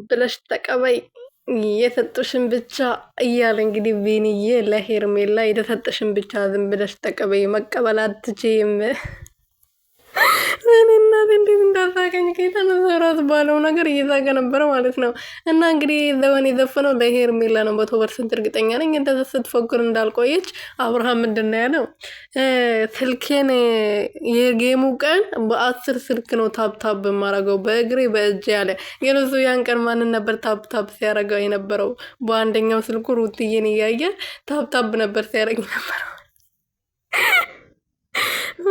ብለሽ ተቀበይ የሰጡሽን ብቻ እያለ እንግዲህ ቢንዬ ለሄርሜላ የተሰጠሽን ብቻ ዝም ብለሽ ተቀበይ፣ መቀበል አትችይም። እኔ እናቴ እንዴት እንዳሳቀኝ ከተነሰራት ባለው ነገር እየሳቀ ነበረ ማለት ነው። እና እንግዲህ ዘመን የዘፈነው ለሄርሜላ ነው 100% እርግጠኛ ነኝ። እንደዛ ስትፎክር እንዳልቆየች አብርሃም ምንድን ነው ያለው? ስልኬን የጌሙ ቀን በ10 ስልክ ነው ታብታብ የማረገው በእግሬ በእጅ ያለ የነሱ ያን ቀን ማንን ነበር ታብታብ ሲያረገው የነበረው? በአንደኛው ስልኩ ሩትዬን እያየ ታብታብ ነበር ሲያረግ ነበረው።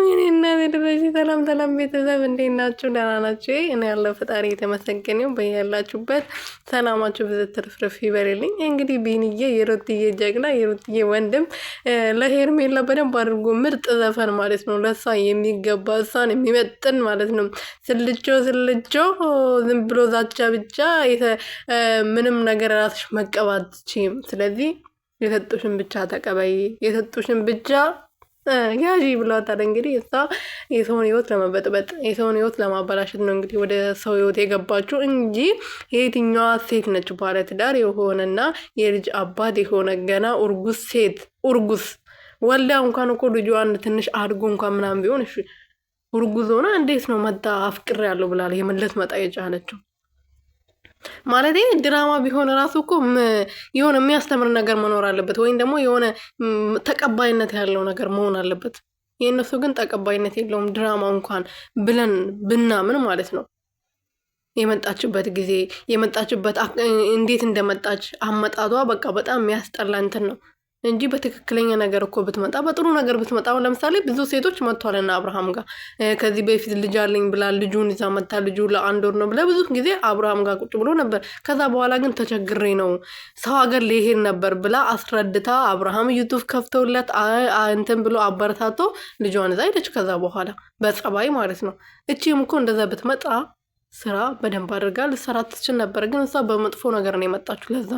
እኔና ቤተሰብ ሰላም ቤተሰብ እንዴት ናችሁ? ደህና ናችሁ? እኔ ያለው ፈጣሪ የተመሰገነው በያላችሁበት ሰላማችሁ ብዙ ትርፍርፍ ይበልልኝ። እንግዲህ ቢንዬ የሩትዬ ጀግና የሩትዬ ወንድም ለሄርሜላ በደንብ አድርጎ ምርጥ ዘፈን ማለት ነው፣ ለሷ የሚገባ እሷን የሚመጥን ማለት ነው። ስልቾ ዝም ብሎ ዛቻ ብቻ ምንም ነገር ራስሽ መቀባት ችም። ስለዚህ የሰጡሽን ብቻ ተቀበይ፣ የሰጡሽን ብቻ ያዢ ብሏታል። እንግዲህ እሷ የሰውን ህይወት ለመበጥበጥ የሰውን ህይወት ለማበላሸት ነው እንግዲህ ወደ ሰው ህይወት የገባችው እንጂ የትኛዋ ሴት ነች ባለትዳር የሆነና የልጅ አባት የሆነ ገና እርጉዝ ሴት እርጉዝ ወልዳ እንኳን እኮ ልጇን ትንሽ አድጎ እንኳን ምናምን ቢሆን እሺ፣ እርጉዝ ሆና እንዴት ነው መጣ አፍቅር ያለው ብላል የመለት መጣ የጫነችው? ማለት ድራማ ቢሆን ራሱ እኮ የሆነ የሚያስተምር ነገር መኖር አለበት፣ ወይም ደግሞ የሆነ ተቀባይነት ያለው ነገር መሆን አለበት። የእነሱ ግን ተቀባይነት የለውም። ድራማ እንኳን ብለን ብናምን ማለት ነው። የመጣችበት ጊዜ የመጣችበት እንዴት እንደመጣች አመጣጧ በቃ በጣም የሚያስጠላ እንትን ነው እንጂ በትክክለኛ ነገር እኮ ብትመጣ በጥሩ ነገር ብትመጣ፣ ለምሳሌ ብዙ ሴቶች መጥቷልና አብርሃም ጋር ከዚህ በፊት ልጅ አለኝ ብላ ልጁን ይዛ መጣ። ልጁ ለ1 ወር ነው ብላ ብዙ ጊዜ አብርሃም ጋር ቁጭ ብሎ ነበር። ከዛ በኋላ ግን ተቸግሬ ነው ሰው ሀገር ሊሄድ ነበር ብላ አስረድታ አብርሃም ዩቱብ ከፍተውለት እንትን ብሎ አበረታቶ ልጇን ይዛ ሄደች። ከዛ በኋላ በጸባይ ማለት ነው። እቺም እኮ እንደዛ ብትመጣ ስራ በደንብ አድርጋ ልሰራ ትችል ነበር። ግን እሷ በመጥፎ ነገር ነው የመጣችሁ። ለዛ